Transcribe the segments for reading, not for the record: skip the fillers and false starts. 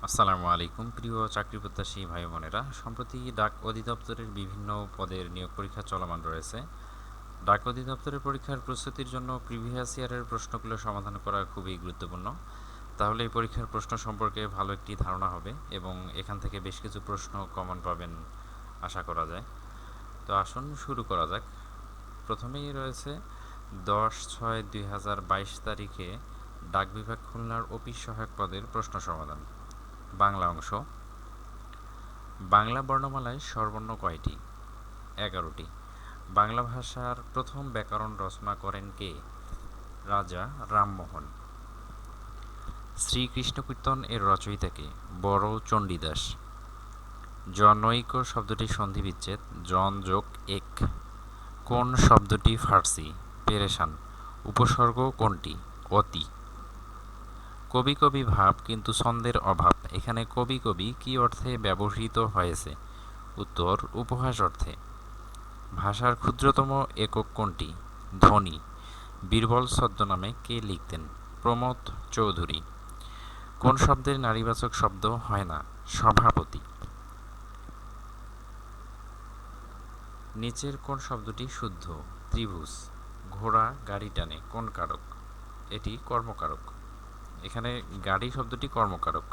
আসসালামু আলাইকুম প্রিয় চাকরি প্রত্যাশী ভাই বোনেরা। সম্প্রতি ডাক অধিদপ্তরের বিভিন্ন পদের নিয়োগ পরীক্ষা চলমান রয়েছে। ডাক অধিদপ্তরের পরীক্ষার প্রস্তুতির জন্য প্রিভিয়াস ইয়ারের প্রশ্নগুলো সমাধান করা খুবই গুরুত্বপূর্ণ। তাহলে এই পরীক্ষার প্রশ্ন সম্পর্কে ভালো একটি ধারণা হবে এবং এখান থেকে বেশ কিছু প্রশ্ন কমন পাবেন আশা করা যায়। তো আসুন শুরু করা যাক। প্রথমেই রয়েছে 10/6/2022 তারিখে ডাক বিভাগ খুলনার অফিস সহায়ক পদের প্রশ্ন সমাধান। বাংলা অংশ। বাংলা বর্ণমালায় স্বরবর্ণ কয়টি? 11টি। বাংলা ভাষার প্রথম ব্যাকরণ রচনা করেন কে? রাজা রামমোহন। শ্রীকৃষ্ণ কীর্তন এর রচয়িতা কে? বড় চণ্ডীদাস। জনৈক শব্দটি সন্ধি বিচ্ছেদ জন যোগ এক। কোন শব্দটি ফার্সি? পেরেশান। উপসর্গ কোনটি? অতি। কবি কবি ভাব কিন্তু ছন্দের অভাব, এখানে কবি কবি কী অর্থে ব্যবহৃত হয়েছে? উত্তর উপহাস অর্থে। ভাষার ক্ষুদ্রতম একক কোনটি? ধ্বনি। বীরবল ছদ্মনামে কে লিখতেন? প্রমথ চৌধুরী। কোন শব্দের নারীবাচক শব্দ হয় না? সভাপতি। নিচের কোন শব্দটি শুদ্ধ? ত্রিভুজ। ঘোড়া গাড়ি টানে কোন কারক? এটি কর্মকারক। এখানে গাড়ি শব্দটি কর্মকারক।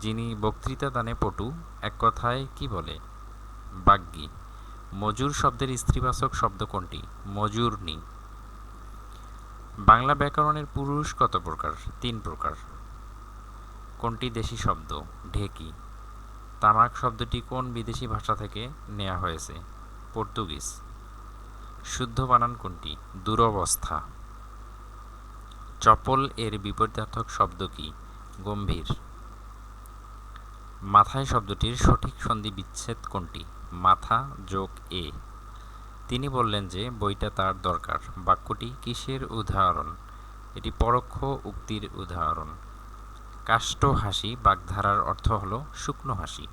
যিনি বক্তৃতা দানে পটু, এক কথায় কি বলে? বাগ্মী। মজুর শব্দের স্ত্রীবাচক শব্দ কোনটি? মজুরনি। বাংলা ব্যাকরণের পুরুষ কত প্রকার? 3 প্রকার। কোনটি দেশি শব্দ? ঢেকি। তামাক শব্দটি কোন বিদেশি ভাষা থেকে নেওয়া হয়েছে? পর্তুগিজ। শুদ্ধ বানান কোনটি? দুরবস্থা। চপল এর বিপরীতার্থক শব্দ কি? গম্ভীর। মাথায় শব্দটির সঠিক সন্ধি বিচ্ছেদ কোনটি? মাথা যোগ এ। তিনি বললেন যে বইটা তার দরকার, বাক্যটি কিসের উদাহরণ? এটি পরোক্ষ উক্তির উদাহরণ। কাষ্ঠ হাসি বাগধারার অর্থ হল শুকনো হাসি।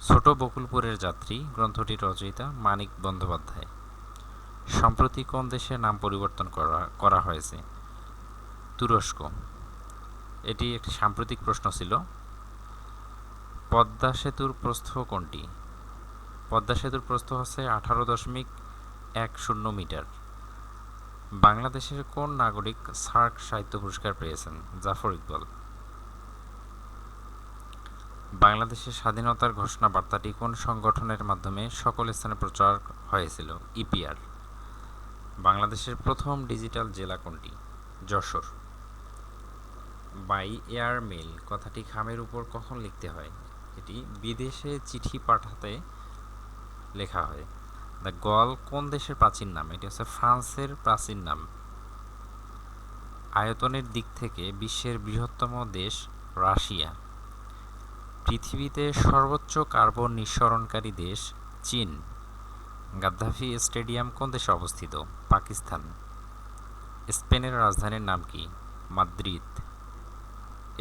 ছোট বকুলপুরের যাত্রী গ্রন্থটির রচয়িতা মানিক বন্দ্যোপাধ্যায়। সম্প্রতি কোন দেশের নাম পরিবর্তন করা হয়েছে? তুরস্ক। এটি একটি সাম্প্রতিক প্রশ্ন ছিল। পদ্মা সেতুর প্রস্থ কোনটি? পদ্মা সেতুর প্রস্থ হচ্ছে 18.10 মিটার। বাংলাদেশের কোন নাগরিক সার্ক সাহিত্য পুরস্কার পেয়েছেন? জাফর ইকবাল। বাংলাদেশের স্বাধীনতার ঘোষণা বার্তাটি কোন সংগঠনের মাধ্যমে সকল স্থানে প্রচার হয়েছিল? ইপিআর। বাংলাদেশের প্রথম ডিজিটাল জেলা কোনটি? যশোর। বাই এয়ার মেল কথাটি খামের উপর কখন লিখতে হয়? এটি বিদেশে চিঠি পাঠাতে লেখা হয়। দ্য গল কোন দেশের প্রাচীন নাম? এটি হচ্ছে ফ্রান্সের প্রাচীন নাম। আয়তনের দিক থেকে বিশ্বের বৃহত্তম দেশ রাশিয়া। পৃথিবীতে সর্বোচ্চ কার্বন নিঃসরণকারী দেশ চীন। গাদ্দাফি স্টেডিয়াম কোন দেশে অবস্থিত? পাকিস্তান। স্পেনের রাজধানীর নাম কি? মাদ্রিদ।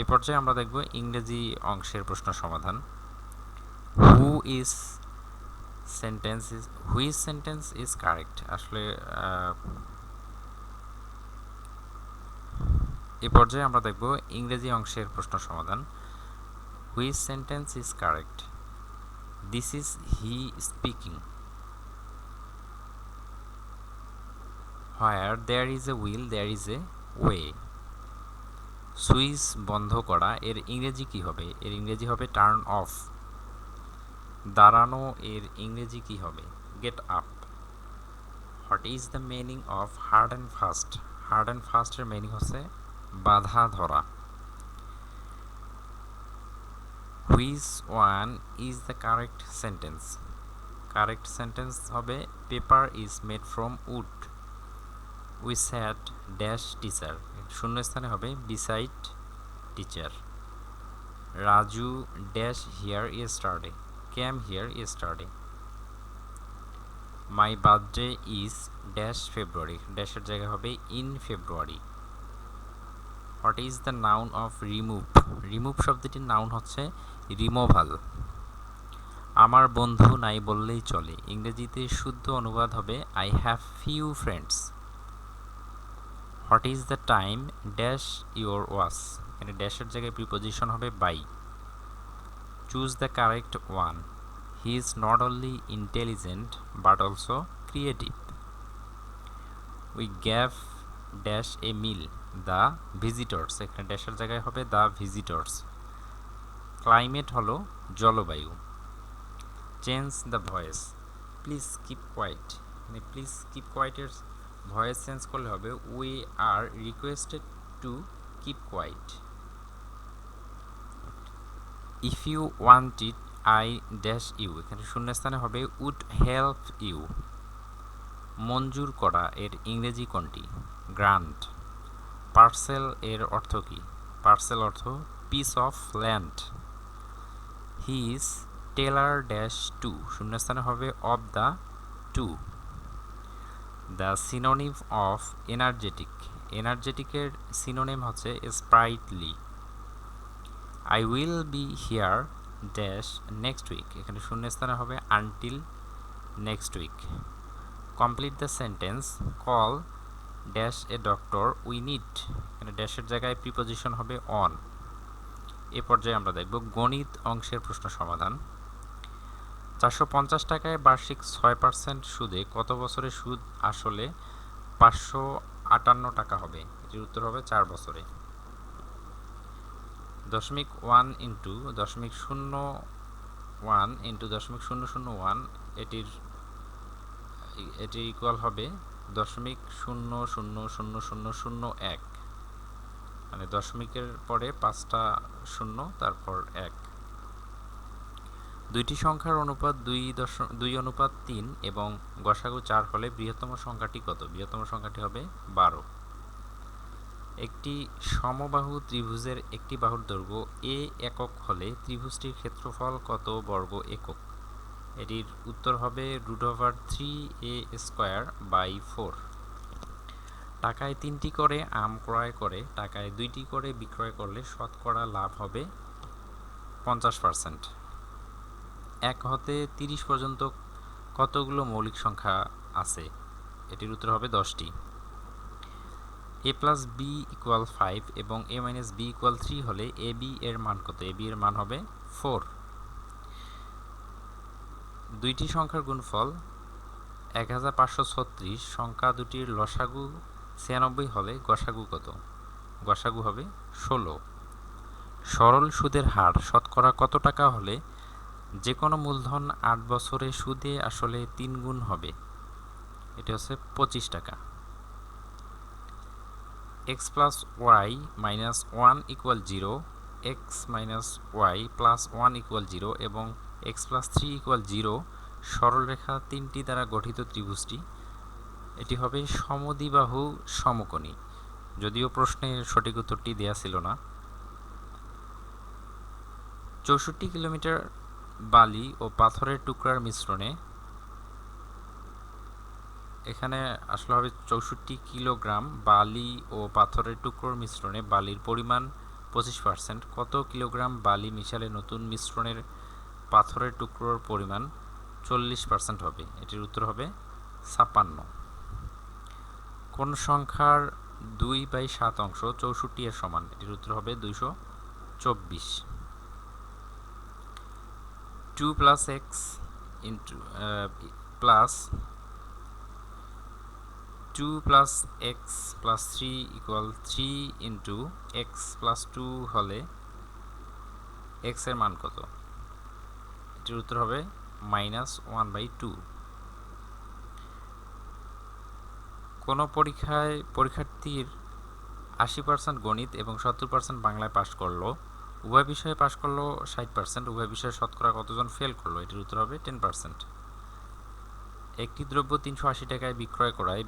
এ পর্যায়ে আমরা দেখব ইংরেজি অংশের প্রশ্ন সমাধান। Which sentence is correct? আসলে এ পর্যায়ে আমরা দেখব ইংরেজি অংশের প্রশ্ন সমাধান। Which sentence is correct? This is he speaking. Where there is a will there is a way. Switch বন্ধ করা এর ইংরেজি কি হবে? এর ইংরেজি হবে টার্ন অফ। দাঁড়ানো এর ইংরেজি কি হবে? Get up. What is the meaning of hard and fast? Hard and ফাস্টের মিনিং হচ্ছে বাধা ধরা। Which one is the correct sentence? Correct sentence হবে paper is made from wood. We sat dash teacher, শূন্যস্থানে হবে beside teacher. Raju dash here yesterday, came here yesterday. My birthday is dash February, ড্যাশের জায়গায় হবে in February. What is the noun of remove? Remove শব্দটির noun হচ্ছে removal. আমার বন্ধু নাই বললেই চলে, ইংরেজিতে শুদ্ধ অনুবাদ হবে I have few friends. What is the time dash your watch? এখানে ড্যাশের জায়গায় প্রিপোজিশন হবে by. Choose the correct one. He is not only intelligent but also creative. We gave dash a meal the visitors, এখানে ড্যাশের জায়গায় হবে the visitors. Climate হলো জলবায়ু। Change the voice, please keep quiet, মানে প্লিজ কিপ কোয়াইটের voice change করলে হবে we are requested to keep quiet. If you want it I dash you, এখানে শূন্যস্থানে হবে উড হেল্প ইউ। মঞ্জুর করা এর ইংরেজি কোনটি? গ্রান্ট। পার্সেল এর অর্থ কী? পার্সেল অর্থ piece of land. He is taller dash to, শূন্যস্থানে হবে of the to. The synonym of energetic, এনার্জেটিকের সিনোনিম হচ্ছে sprightly. I will be here dash next week, এখানে শূন্যস্থানে হবে until next week. Complete the sentence call dash a doctor we need, এখানে ড্যাশের জায়গায় প্রিপোজিশন হবে অন। এ পর্যায়ে আমরা দেখব গণিত অংশের প্রশ্ন সমাধান। 450 টাকায় বার্ষিক 6% সুদে কত বছরে সুদ আসলে 558 টাকা হবে? এটির উত্তর হবে 4 বছরে। 0.1 ইন্টু 0.01 ইন্টু 0.001 এটির ইকুয়াল হবে 0.000001, মানে দশমিকের পরে 5টা শূন্য তারপর 1। দুইটি সংখ্যার অনুপাত 2:3 এবং গসাগু 4 হলে বৃহত্তম সংখ্যাটি কত? বৃহত্তম সংখ্যাটি হবে 12। একটি সমবাহু ত্রিভুজের একটি বাহুর দৈর্ঘ্য a একক হলে ত্রিভুজটির ক্ষেত্রফল কত বর্গ একক? এটির উত্তর হবে √3a²/4। টাকায় 3টি করে আম ক্রয় করে টাকায় 2টি করে বিক্রয় করলে শতকরা লাভ হবে 50%। 1 হতে 30 পর্যন্ত কতগুলো মৌলিক সংখ্যা আছে? এটির উত্তর হবে 10টি। a + b = 5 এবং a - b = 3 হলে ab এর মান কত? ab এর মান হবে 4। দুইটি সংখ্যার গুণফল 1536, সংখ্যা দুটির লসাগু 96 হলে গসাগু কত? গসাগু হবে 16। সরল সুদের হার শতকরা কত টাকা হলে যে কোনো মূলধন 8 বছরে সুদে আসলে 3 গুণ হবে? এটি হচ্ছে 25 টাকা। x + y - 1 = 0, x - y + 1 = 0 এবং x + 3 = 0 সরলরেখা 3টি দ্বারা গঠিত ত্রিভুজটি, এটি হবে সমদ্বিবাহু সমকোণী। যদিও প্রশ্নে সঠিক উত্তরটি দেয়া ছিল না। 64 কিলোমিটার বালি ও পাথরের টুকরার মিশ্রণে, এখানে আসলে হবে 64 কিলোগ্রাম বালি ও পাথরের টুকরোর মিশ্রণে বালির পরিমাণ 25%। কত কিলোগ্রাম বালি মিশালে নতুন মিশ্রণের পাথরের টুকরোর পরিমাণ 40% হবে? এটির উত্তর হবে 56। কোন সংখ্যার 2/7 অংশ 64 এর সমান? এটির উত্তর হবে 224। 2 + x into plus 2 + x + 3 = 3 into x + 2 হলে x এর মান কত? এটির উত্তর হবে -1/2। কোনো পরীক্ষার্থীর 80% গণিত এবং 70% বাংলায় পাশ করলো, উভয় বিষয়ে পাশ করলো 60%, উভয় বিষয়ে শতকরা কতজন ফেল করলো? এটির উত্তর হবে 10%। একটি দ্রব্য 380 টাকায় বিক্রয় করায়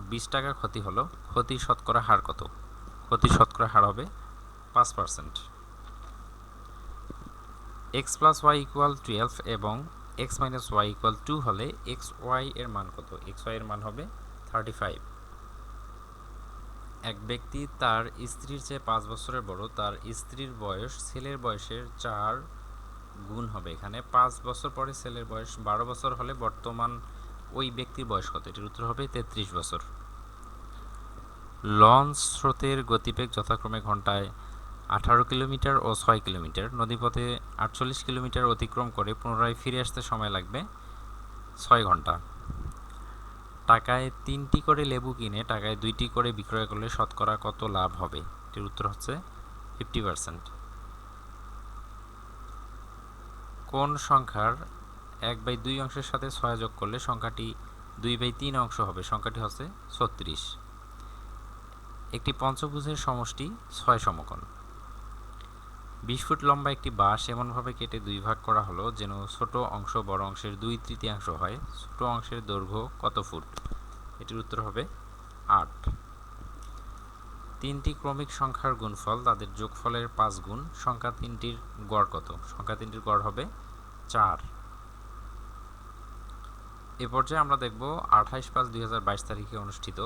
20 টাকা ক্ষতি হলো, ক্ষতির শতকরা হার কত? ক্ষতির শতকরা হার হবে 5%। x + y = 12 এবং x - y = 2 হলে xy এর মান কত? xy এর মান হবে 35। এক ব্যক্তি তার স্ত্রীর চেয়ে 5 বছরের বড়, তার স্ত্রীর বয়স ছেলের বয়সের 4 গুণ হবে। এখানে 5 বছর পরে ছেলের বয়স 12 বছর হলে বর্তমান ওই ব্যক্তির বয়স কত? এটির উত্তর হবে 33 বছর। লঞ্চ স্রোতের গতিবেগ যথাক্রমে ঘন্টায় 18 কিলোমিটার ও 6 কিলোমিটার। নদীপথে 48 কিলোমিটার অতিক্রম করে পুনরায় ফিরে আসতে সময় লাগবে 6 ঘন্টা। টাকায় 3টি করে লেবু কিনে টাকায় 2টি করে বিক্রয় করলে শতকরা কত লাভ হবে? এটির উত্তর হচ্ছে 50%। কোন সংখ্যার 1/2 অংশের সাথে 6 যোগ করলে সংখ্যাটি 2/3 অংশ হবে? সংখ্যাটি হচ্ছে 36। একটি পঞ্চভুজের সমষ্টি 6 সমকোণ। 20 ফুট লম্বা একটি বাঁশ এমনভাবে কেটে 2 ভাগ করা হলো যেন ছোট অংশ বড় অংশের 2/3 হয়। ছোট অংশের দৈর্ঘ্য কত ফুট? এটির উত্তর হবে 8। 3টি ক্রমিক সংখ্যার গুণফল তাদের যোগফলের 5 গুণ। সংখ্যা 3টির গড় কত? সংখ্যা 3টির গড় হবে 4। এ পর্যায়ে আমরা দেখব 28/5/2022 তারিখে অনুষ্ঠিত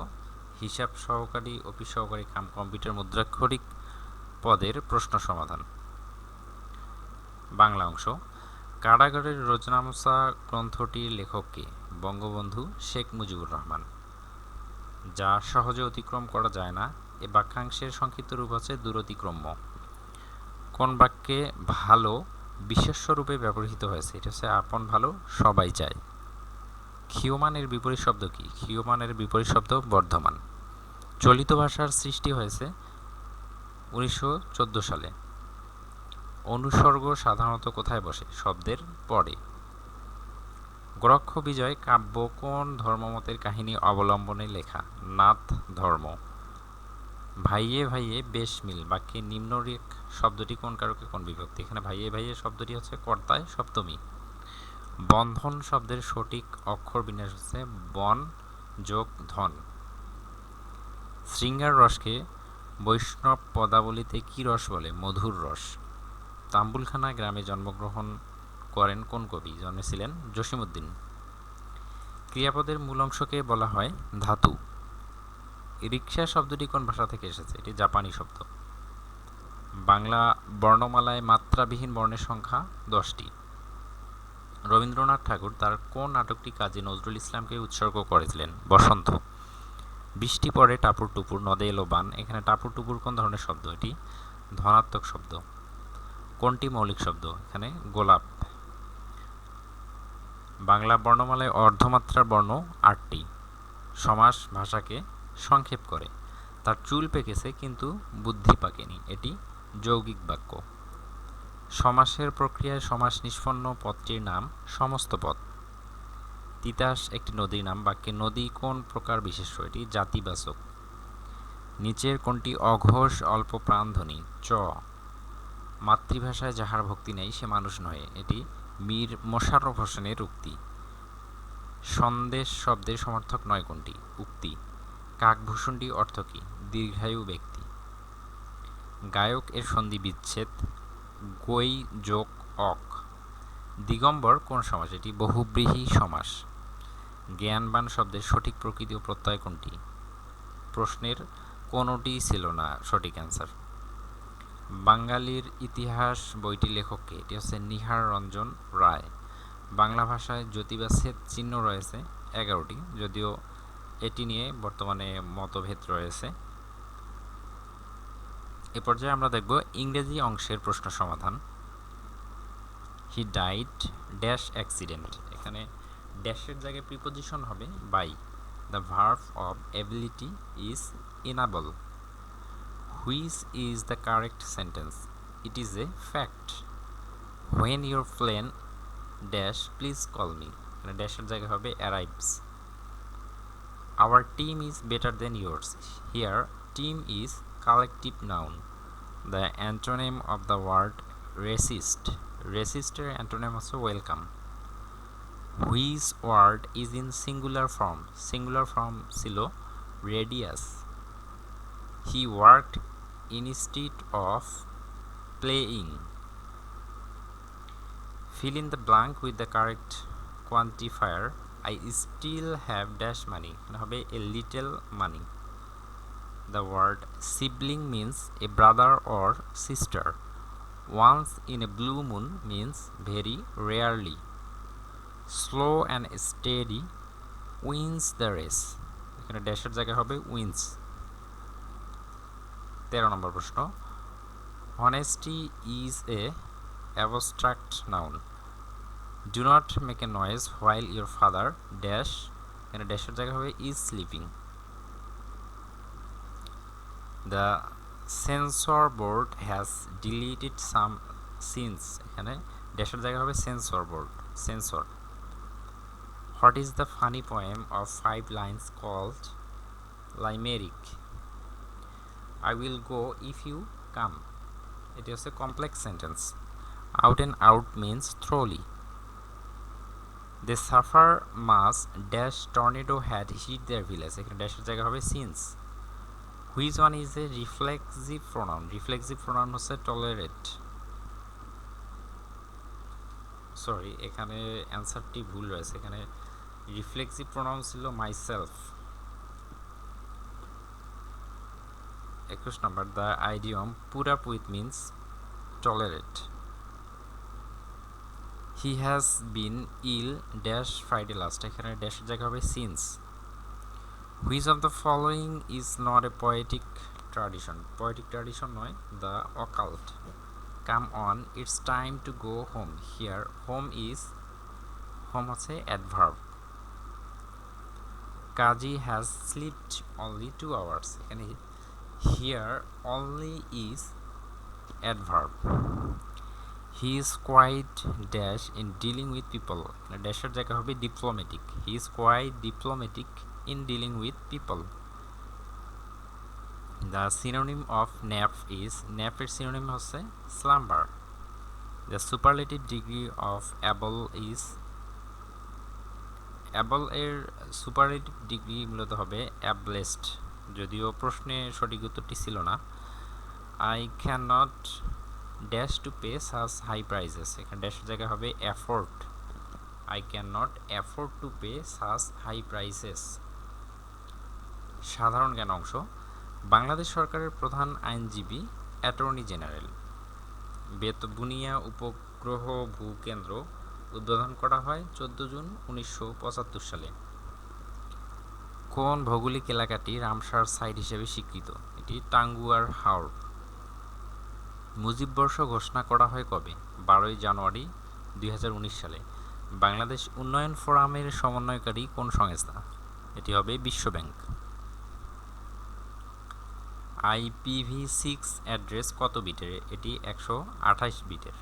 হিসাব সহকারী, অফিস সহকারী কাম কম্পিউটার মুদ্রাক্ষরিক পদের প্রশ্ন সমাধান। বাংলা অংশ। কারাগারের রোজনামচা গ্রন্থটির লেখক কে? বঙ্গবন্ধু শেখ মুজিবুর রহমান। যা সহজে অতিক্রম করা যায় না, এ বাক্যাংশের সংক্ষিপ্ত রূপ হচ্ছে দূরতিক্রম্য। কোন বাক্যে ভালো বিশেষ্য রূপে ব্যবহৃত হয়েছে? এটা হচ্ছে আপন ভালো সবাই চায়। ক্ষীয়মানের বিপরীত শব্দ কি? ক্ষীয়মানের বিপরীত শব্দ বর্ধমান। চলিত ভাষার সৃষ্টি হয়েছে 1914 সালে। অনুসর্গ সাধারণত কোথায় বসে? শব্দের পরে। গোরক্ষ বিজয় কাব্য কোন ধর্মমতের কাহিনী অবলম্বনে লেখা? নাথ ধর্ম। ভাইয়ে ভাইয়ে বেশ মিল বাক্যে নিম্নরেখ শব্দটি কোন কারকে কোন বিভক্তি? এখানে ভাইয়ে ভাইয়ে শব্দটি হচ্ছে কর্তায় সপ্তমী। বন্ধন শব্দের সঠিক অক্ষর বিন্যাস হচ্ছে বন যোগ ধন। শৃঙ্গার রসকে বৈষ্ণব পদাবলিতে কি রস বলে? মধুর রস। তাম্বুলখানা গ্রামে জন্মগ্রহণ করেন কোন কবি? জন্মেছিলেন জসীমউদ্দিন। ক্রিয়াপদের মূল অংশকে বলা হয় ধাতু। রিক্সা শব্দটি কোন ভাষা থেকে এসেছে? এটি জাপানি শব্দ। বাংলা বর্ণমালায় মাত্রাবিহীন বর্ণের সংখ্যা 10টি। রবীন্দ্রনাথ ঠাকুর তার কোন নাটকটি কাজী নজরুল ইসলামকে উৎসর্গ করেছিলেন? বসন্ত। বৃষ্টি পড়ে টাপুর টুপুর নদে এলো বান। এখানে টাপুর টুপুর কোন ধরনের শব্দ? এটি ধনাত্মক শব্দ। কোনটি মৌলিক শব্দ? এখানে গোলাপ। বাংলা বর্ণমালায় অর্ধমাত্রার বর্ণ 8টি। সমাস ভাষাকে সংক্ষেপ করে। তার চুল পেকেছে কিন্তু বুদ্ধি পাকেনি, এটি যৌগিক বাক্য। সমাসের প্রক্রিয়ায় সমাস নিষ্পন্ন পদটির নাম সমস্ত পদ। তিতাস একটি নদীর নাম। বাক্যে নদী কোন প্রকার বিশেষ্য? এটি জাতিবাচক। নিচের কোনটি অঘোষ অল্প প্রাণধ্বনি? চ। মাতৃভাষায় যাহার ভক্তি নেই সে মানুষ নয়, এটি মীর মোশাররফ হোসেনের উক্তি। সন্দেশ শব্দের সমর্থক নয় কোনটি? উক্তি। কাকভূষণটি অর্থ কী? দীর্ঘায়ু ব্যক্তি। গায়ক এর সন্ধি বিচ্ছেদ গৈ যোগ অক। দিগম্বর কোন সমাস? এটি বহুব্রীহি সমাস। জ্ঞানবান শব্দের সঠিক প্রকৃতি ও প্রত্যয় কোনটি? প্রশ্নের কোনোটি ছিল না সঠিক অ্যান্সার। বাঙালির ইতিহাস বইটি লেখক কে? এটি হচ্ছে নিহার রঞ্জন রায়। বাংলা ভাষায় জ্যোতিবাচ্ছেদ চিহ্ন রয়েছে 11টি, যদিও এটি নিয়ে বর্তমানে মতভেদ রয়েছে। এ পর্যায়ে আমরা দেখব ইংরেজি অংশের প্রশ্ন সমাধান। He died dash accident. এখানে ড্যাশের জায়গায় প্রিপোজিশন হবে by. The verb of ability is enable. Which is the correct sentence? It is a fact. When your plane dash please call me. এখানে ড্যাশের জায়গায় হবে arrives. Our team is better than yours. Here team is collective noun. The antonym of the word racist. Racist এর antonym হচ্ছে welcome. Which word is in singular form? Singular form ছিল radius. He worked instead of playing. Fill in the blank with the correct quantifier. I still have dash money. হবে a little money. The word sibling means a brother or sister. Once in a blue moon means very rarely. Slow and steady wins the race. এখানে ড্যাশের জায়গায় হবে wins। 13 নম্বর প্রশ্ন। Honesty is a abstract noun. Do not make a noise while your father dash এখানে ড্যাশের জায়গা হবে is sleeping. The censor board has deleted some scenes এখানে ড্যাশের জায়গা হবে censor board censor. What is the funny poem of 5 lines called Limerick? I will go if you come. It is a complex sentence. Out and out means thoroughly. The suffer mass dash tornado had hit their village এখানে ড্যাশের জায়গা হবে since. Which one is a reflexive pronoun? Reflexive pronoun হচ্ছে tolerate. Sorry এখানে অ্যান্সারটি ভুল রয়েছে এখানে reflexive pronoun ছিল myself. 21 number the idiom put up with means tolerate. He has been ill dash Friday last এখানে ড্যাশের জায়গা হবে since. Which of the following is not a poetic tradition? Poetic tradition নয়, the occult. Come on, it's time to go home. Here, home হচ্ছে adverb. Kaji has slept only 2 hours. এখানে here only is adverb. He is quite dash in dealing with people. ড্যাশের জায়গা হবে diplomatic. He is quite diplomatic in dealing with people. The synonym of nap is nap এর synonym হচ্ছে slumber. The superlative degree of able is able এর superlative degree মূলত হবে ablest. যদিও প্রশ্নে সঠিক উত্তরটি ছিল না. I cannot dash to pay such high prices এখানে ড্যাশের জায়গা হবে afford. I cannot afford to pay such high prices. সাধারণ জ্ঞান অংশ বাংলাদেশ সরকারের প্রধান আইনজীবী অ্যাটর্নি জেনারেল. বেতবুনিয়া উপগ্রহ ভূকেন্দ্র উদ্বোধন করা হয় 14 জুন 1975 সালে. কোন ভৌগোলিক এলাকাটি রামসার সাইট হিসেবে স্বীকৃত? এটি টাঙ্গুয়ার হাওর. মুজিব বর্ষ ঘোষণা করা হয় কবে? 12 জানুয়ারি 2019 সালে. বাংলাদেশ উন্নয়ন ফোরামের সমন্বয়কারী কোন সংস্থা? এটি হবে বিশ্ব ব্যাংক. IPv6 অ্যাড্রেস কত বিটের? এটি 128 বিটের.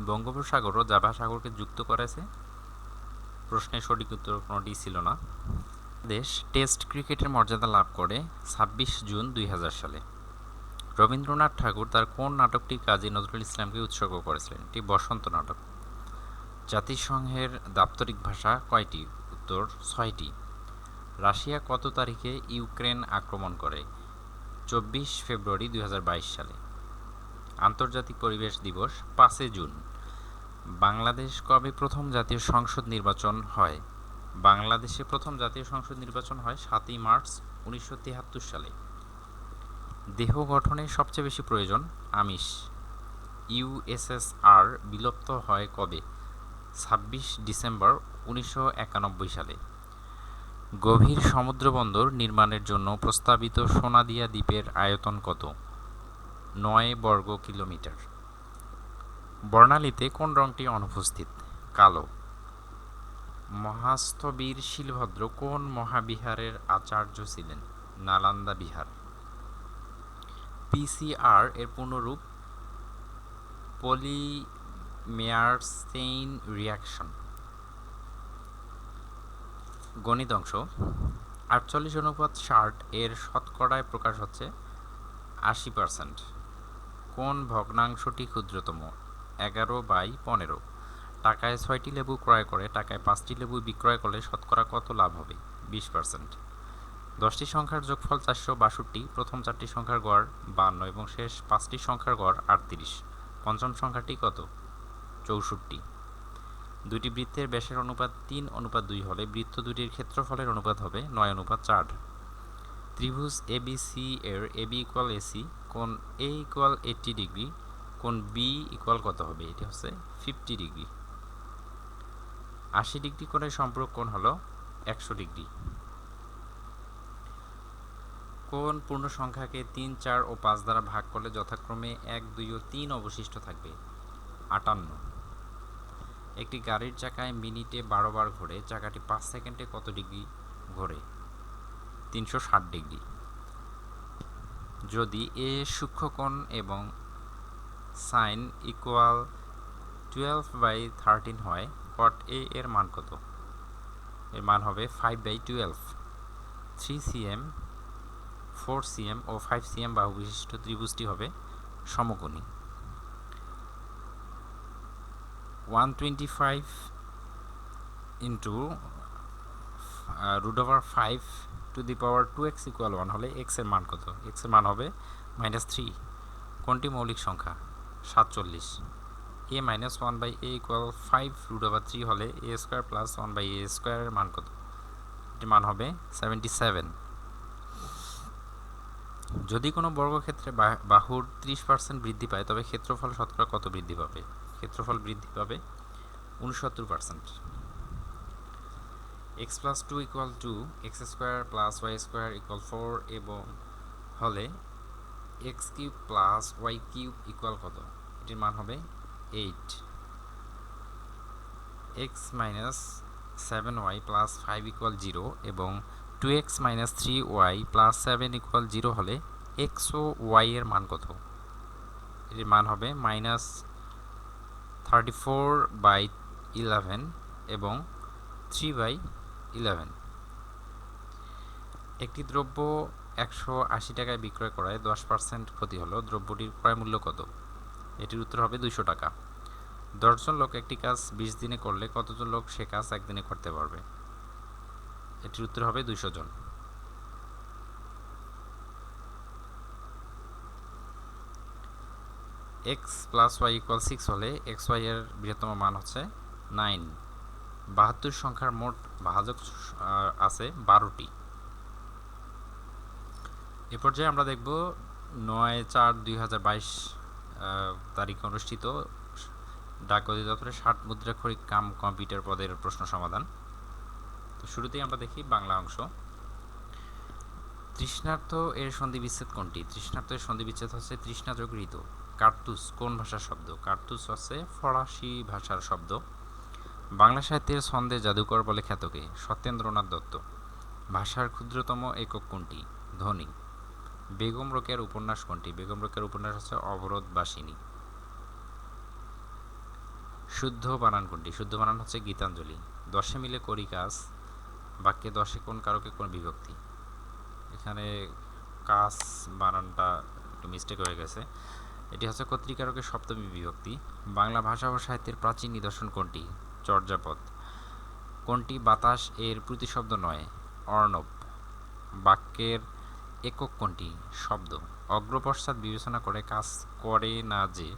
বঙ্গোপসাগর ও জাভা সাগরকে যুক্ত করেছে? প্রশ্নের সঠিক উত্তর কোনোটি ছিল না. দেশ টেস্ট ক্রিকেটের মর্যাদা লাভ করে 26 জুন 2000 সালে. রবীন্দ্রনাথ ঠাকুর তার কোন নাটকটি কাজী নজরুল ইসলামকে উৎসর্গ করেছিলেন? এটি বসন্ত নাটক. জাতিসংঘের দাপ্তরিক ভাষা কয়টি? উত্তর 6টি. রাশিয়া কত তারিখে ইউক্রেন আক্রমণ করে? 24 ফেব্রুয়ারি 2022 সালে. আন্তর্জাতিক পরিবেশ দিবস 5 জুন. বাংলাদেশ কবে প্রথম জাতীয় সংসদ নির্বাচন হয়? বাংলাদেশে প্রথম জাতীয় সংসদ নির্বাচন হয় 7 মার্চ 1973 সালে. দেহ গঠনে সবচেয়ে বেশি প্রয়োজন আমিষ. USSR বিলুপ্ত হয় কবে? 26 ডিসেম্বর 1991 সালে. গভীর সমুদ্রবন্দর নির্মাণের জন্য প্রস্তাবিত সোনাদিয়া দ্বীপের আয়তন কত? 9 বর্গ কিলোমিটার. বর্ণালীতে কোন রংটি অনুপস্থিত? কালো. মহাস্থবির শিলভদ্র কোন মহাবিহারের আচার্য ছিলেন? নালন্দা বিহার. PCR এর পূর্ণরূপ পলিমেয়ার চেইন রিঅ্যাকশন. গণিত অংশ 48:60 এর শতকরায় প্রকাশ হচ্ছে 80%. কোন ভগ্নাংশটি ক্ষুদ্রতম? 11/15. টাকায় 6টি লেবু ক্রয় করে টাকায় 5টি লেবু বিক্রয় করলে শতকরা কত লাভ হবে? 20%. 10টি সংখ্যার যোগফল 462, প্রথম 4টি সংখ্যার গড় 52 এবং শেষ 5টি সংখ্যার গড় 38. পঞ্চম সংখ্যাটি কত? 64. দুটি বৃত্তের ব্যাসের অনুপাত 3:2 হলে বৃত্ত দুটির ক্ষেত্রফলের অনুপাত হবে 9:4. ত্রিভুজ ABC এর AB = AC, কোণ A = 80 ডিগ্রি, কোণ B = কত হবে? এটি হচ্ছে 50 ডিগ্রি. 80 ডিগ্রি কোণের সম্পূরক কোণ হলো 100 ডিগ্রি. কোন পূর্ণ সংখ্যাকে 3, 4 ও 5 দ্বারা ভাগ করলে যথাক্রমে 1, 2 ও 3 অবশিষ্ট থাকবে? 58। একটি গাড়ির চাকায় মিনিটে 12 বার ঘোরে, চাকাটি 5 সেকেন্ডে কত ডিগ্রি ঘোরে? 360 ডিগ্রি। যদি এ সূক্ষ্মকোণ এবং সাইন ইকুয়াল 12/13 হয়, কট এ এর মান কত? এর মান হবে 5/12। 3 cm, 4 cm ও 5 cm বাহু বিশিষ্ট ত্রিভুজটি হবে সমকোণী। 125 into √5 to the power 2x equal 1 হলে x এর মান কত? x এর মান হবে -3। কোনটি মৌলিক সংখ্যা? 47। a - 1/a ইকুয়াল 5√3 হলে a² + 1/a² এর মান কত? এটির মান হবে 77। যদি কোনো বর্গক্ষেত্রে বাহুর 30% বৃদ্ধি পায় তবে ক্ষেত্রফল শতকরা কত বৃদ্ধি পাবে? ক্ষেত্রফল বৃদ্ধি পাবে 69%। x + 2 = 2, x² + y² = 4 এবং হলে x³ + y³ = কত? এটির মান হবে 8। x - 7y + 5 = 0 এবং 2x - 3y + 7 = 0 হলে x ও y এর মান কত? এটির মান হবে -34/11 এবং 3/11। একটি দ্রব্য 180 টাকায় বিক্রয় করায় 10% ক্ষতি হলো, দ্রব্যটির ক্রয় মূল্য কত? এটির উত্তর হবে 200 টাকা। 10 জন লোক একটি কাজ 20 দিনে করলে কতজন লোক সে কাজ একদিনে করতে পারবে? এটির উত্তর হবে 200 জন। x + y = 6 হলে xy এর বৃহত্তম মান হচ্ছে 9। 72 সংখ্যার মোট ভাজক আছে 12টি। এ পর্যায়ে আমরা দেখব 9/4/2022 তারিখে অনুষ্ঠিত ডাক অধিদপ্তরের 60 মুদ্রাক্ষরিক কাম কম্পিউটার পদের প্রশ্ন সমাধান। তো শুরুতেই আমরা দেখি বাংলা অংশ। তৃষ্ণার্ত এর সন্ধিবিচ্ছেদ কোনটি? তৃষ্ণার্ত এর সন্ধিবিচ্ছেদ হচ্ছে তৃষ্ণা যোগ ঋতু। কার্তুস কোন ভাষার শব্দ? কার্তুস হচ্ছে ফরাসি ভাষার শব্দ। বাংলা সাহিত্যের ছন্দে জাদুকর বলে খ্যাতকে? সত্যেন্দ্রনাথ দত্ত। ভাষার ক্ষুদ্রতম একক কোনটি? ধ্বনি। বেগম রোকেয়ার উপন্যাস কোনটি? বেগম রোকেয়ার উপন্যাস হচ্ছে অবরোধবাসিনী। শুদ্ধ বানান কোনটি? শুদ্ধ বানান হচ্ছে গীতাঞ্জলি। 10 মিলে করি কাজ বাক্যে 10 কোন কারকে কোন বিভক্তি? এখানে কাজ বানানটা একটু মিস্টেক হয়ে গেছে, এটি হচ্ছে কর্তৃকারকের সপ্তমী বিভক্তি। বাংলা ভাষা ও সাহিত্যের প্রাচীন নিদর্শন কোনটি? চর্যাপদ। কোনটি বাতাস এর প্রতিশব্দ নয়? অর্ণব। বাক্যের একক কোনটি? শব্দ। অগ্রপশ্চাৎ বিবেচনা করে কাজ করে না যে?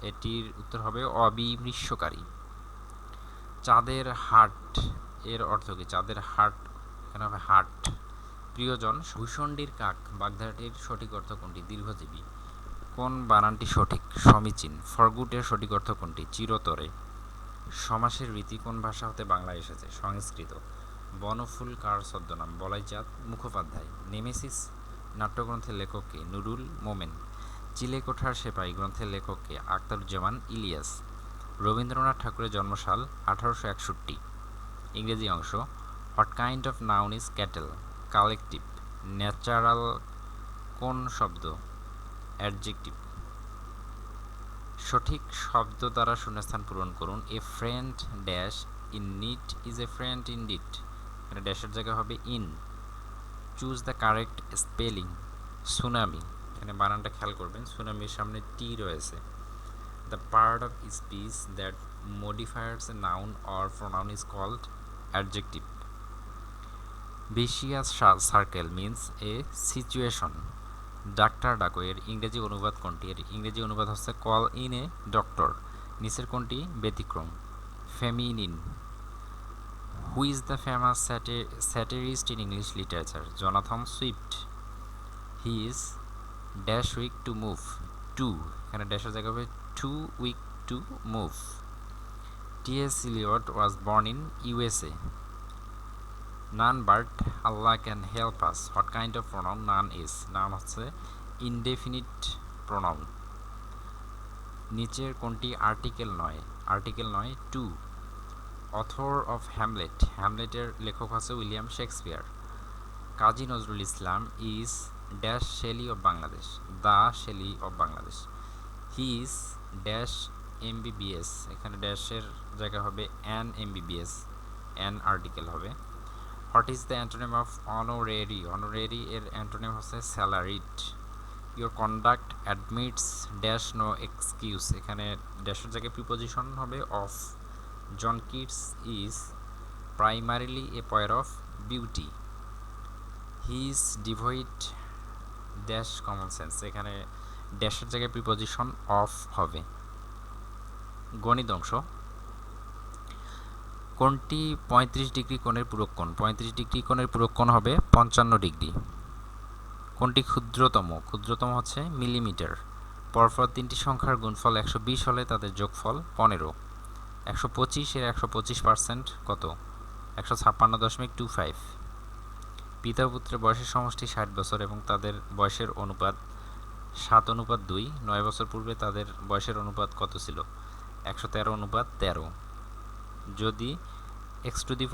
এটির উত্তর হবে অবিমৃষ্যকারী। চাঁদের হাট এর অর্থ কি? চাঁদের হাট এখানে হবে হাট। প্রিয়জন। ভূষণ্ডির কাক বাগধারাটির সঠিক অর্থ কোনটি? দীর্ঘজীবী। কোন বানানটি সঠিক? সমীচীন। ফরগুটের সঠিক অর্থ কোনটি? চিরতরে। সমাসের রীতি কোন ভাষা হতে বাংলায় এসেছে? সংস্কৃত। বনফুল কার ছদ্মনাম? বলাইচাঁদ মুখোপাধ্যায়। নেমেসিস নাট্যগ্রন্থের লেখক কে? নুরুল মোমেন। চিলেকোঠার সেপাই গ্রন্থের লেখক কে? আখতারুজ্জামান ইলিয়াস। রবীন্দ্রনাথ ঠাকুরের জন্মসাল 1861। ইংরেজি অংশ। What kind of noun is cattle? Collective. Natural কোন শব্দ? অ্যাডজেক্টিভ। সঠিক শব্দ দ্বারা শূন্যস্থান পূরণ করুন। A friend dash in need is a friend in deed. এখানে ড্যাশের জায়গা হবে in. Choose the correct spelling. Tsunami, এখানে বানানটা খেয়াল করবেন, সুনামির সামনে টি রয়েছে। The part of speech that modifiers a noun or pronoun is called adjective. Vicious circle means a situation. Doctor ডাকো এর ইংরেজি অনুবাদ কোনটি? এর ইংরেজি অনুবাদ হচ্ছে কল ইন এ ডক্টর। নিচের কোনটি ব্যতিক্রম? Feminine. Who is the famous satirist in English literature? Jonathan Swift. He is dash weak to move. Too, এখানে ড্যাশের জায়গা হবে too weak to move. T S. Eliot was born in USA. None but Allah can help us. What kind of pronoun none is? None হচ্ছে indefinite pronoun. নিচের কোনটি article নয়? Article নয় to. Author of Hamlet, হ্যামলেটের লেখক হচ্ছে William Shakespeare. Kazi Nazrul Islam is dash Shelley of Bangladesh, the Shelley of Bangladesh. He is dash MBBS, এখানে ড্যাশের জায়গা হবে অ্যান এমবিবিএস, অ্যান আর্টিকেল হবে। What is the antonym of honorary, honorary এর অ্যান্টোনিম হচ্ছে salaried. Your conduct admits dash no excuse, এখানে ড্যাশের জায়গায় প্রিপোজিশন হবে of. John Keats is primarily a poet of beauty. He is devoid dash common sense, এখানে ড্যাশের জায়গায় preposition of হবে। গণিত অংশ, কোনটি 35 ডিগ্রি কোণের পূরক কোণ? 35 ডিগ্রি কোণের পূরক কোণ হবে 55 ডিগ্রি। কোনটি ক্ষুদ্রতম? ক্ষুদ্রতম হচ্ছে মিলিমিটার। পরপর তিনটি সংখ্যার গুণফল 120 হলে তাদের যোগফল 15। 125 এর 125% কত? 156.25। পিতা পুত্রের বয়সের সমষ্টি 60 বছর এবং তাদের বয়সের অনুপাত 7:2। 9 বছর পূর্বে তাদের বয়সের অনুপাত কত ছিল? 113:13। যদি x⁴ - 2x²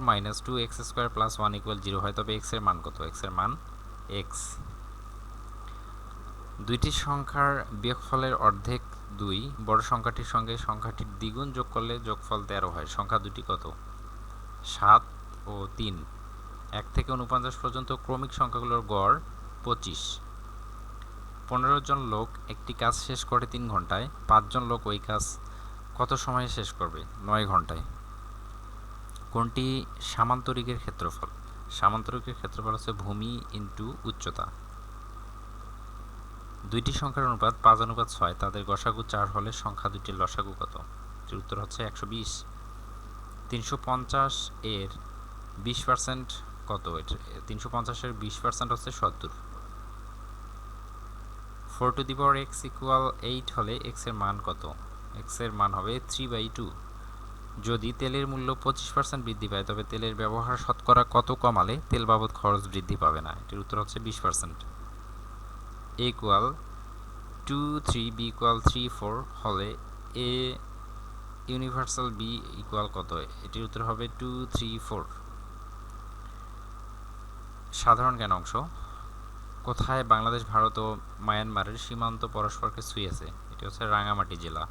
+ 1 = 0 হয় তবে x এর মান কত? x এর মান x। দুইটি সংখ্যার বিয়োগফলের অর্ধেক 2 বড় সংখ্যাটির সঙ্গে সংখ্যাটির দ্বিগুণ যোগ করলে যোগফল 13 হয়। সংখ্যা দুটি কত? 7 ও 3। 1 থেকে 49 পর্যন্ত ক্রমিক সংখ্যাগুলোর গড় 25। 15 জন লোক একটি কাজ শেষ করে 3 ঘন্টায়, 5 জন লোক ওই কাজ কত সময়ে শেষ করবে? 9 ঘন্টায়। কোনটি সামান্তরিকের ক্ষেত্রফল? সামান্তরিকের ক্ষেত্রফল হচ্ছে ভূমি ইন্টু উচ্চতা। দুইটি সংখ্যার অনুপাত 5:6, তাদের গসাগু 4 হলে সংখ্যা দুটির লসাগু কত? এর উত্তর হচ্ছে 120। 350 এর 20% কত? 350 এর 20% হচ্ছে 70। 4x = 8 হলে x এর মান কত? x এর মান হবে 3/2। যদি তেলের মূল্য 25% বৃদ্ধি পায় তবে তেলের ব্যবহার শতকরা কত কমালে তেল বাবদ খরচ বৃদ্ধি পাবে না? এটির উত্তর হচ্ছে 20%। a = 2 3 b = 3 4 হলে a ইউনিভার্সাল b = কত? এটির উত্তর হবে 2 3 4। সাধারণ জ্ঞান অংশ, কোথায় বাংলাদেশ ভারত ও মায়ানমারের সীমান্ত পরস্পরকে ছুঁয়েছে? এটি হচ্ছে রাঙামাটি জেলা।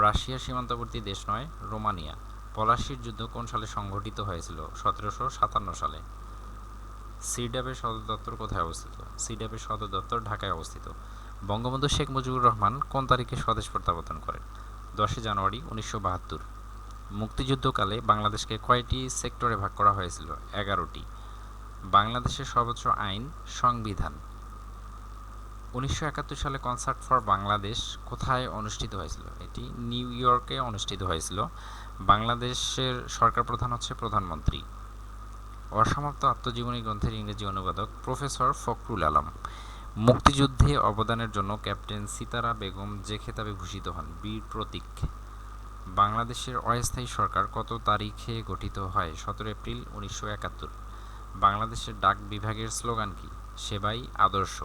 রাশিয়ার সীমান্তবর্তী দেশ নয়, রোমানিয়া। পলাশির যুদ্ধ কোন সালে সংঘটিত হয়েছিল? 1757 সালে। সিড্যাপের সদর দপ্তর কোথায় অবস্থিত? সিড্যাপের সদর দপ্তর ঢাকায় অবস্থিত। বঙ্গবন্ধু শেখ মুজিবুর রহমান কোন তারিখে স্বদেশ প্রত্যাবর্তন করেন? 10 জানুয়ারি 1972। মুক্তিযুদ্ধকালে বাংলাদেশকে কয়টি সেক্টরে ভাগ করা হয়েছিল? 11টি। বাংলাদেশের সর্বোচ্চ আইন সংবিধান। 1971 সালে কনসার্ট ফর বাংলাদেশ কোথায় অনুষ্ঠিত হয়েছিল? এটি নিউ ইয়র্কে অনুষ্ঠিত হয়েছিল। বাংলাদেশের সরকার প্রধান হচ্ছে প্রধানমন্ত্রী। অসমাপ্ত আত্মজীবনী গ্রন্থের ইংরেজি অনুবাদক প্রফেসর ফখরুল আলম। মুক্তিযুদ্ধে অবদানের জন্য ক্যাপ্টেন সিতারা বেগম যে খেতাবে ভূষিত হন? বীর প্রতীক। বাংলাদেশের অস্থায়ী সরকার কত তারিখে গঠিত হয়? 17 এপ্রিল 1971। বাংলাদেশের ডাক বিভাগের স্লোগান কি? সেবাই আদর্শ।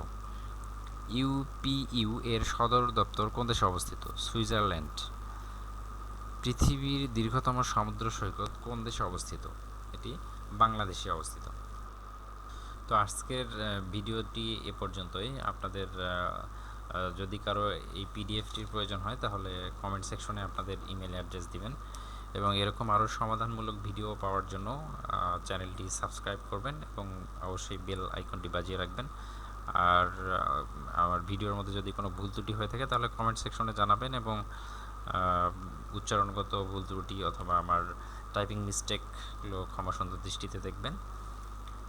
ইউপিইউ এর সদর দপ্তর কোন দেশে অবস্থিত? সুইজারল্যান্ড। পৃথিবীর দীর্ঘতম সমুদ্র সৈকত কোন দেশে অবস্থিত? এটি বাংলাদেশে অবস্থিত। তো আজকের ভিডিওটি এ পর্যন্তই। আপনাদের যদি কারো এই পিডিএফটির প্রয়োজন হয় তাহলে কমেন্ট সেকশনে আপনাদের ইমেল অ্যাড্রেস দিবেন এবং এরকম আরও সমাধানমূলক ভিডিও পাওয়ার জন্য চ্যানেলটি সাবস্ক্রাইব করবেন এবং অবশ্যই বেল আইকনটি বাজিয়ে রাখবেন। আর আমার ভিডিওর মধ্যে যদি কোনো ভুল ত্রুটি হয়ে থাকে তাহলে কমেন্ট সেকশনে জানাবেন এবং উচ্চারণগত ভুল ত্রুটি অথবা আমার টাইপিং মিস্টেকগুলো ক্ষমা সুন্দর দৃষ্টিতে দেখবেন।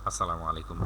আসসালামু আলাইকুম।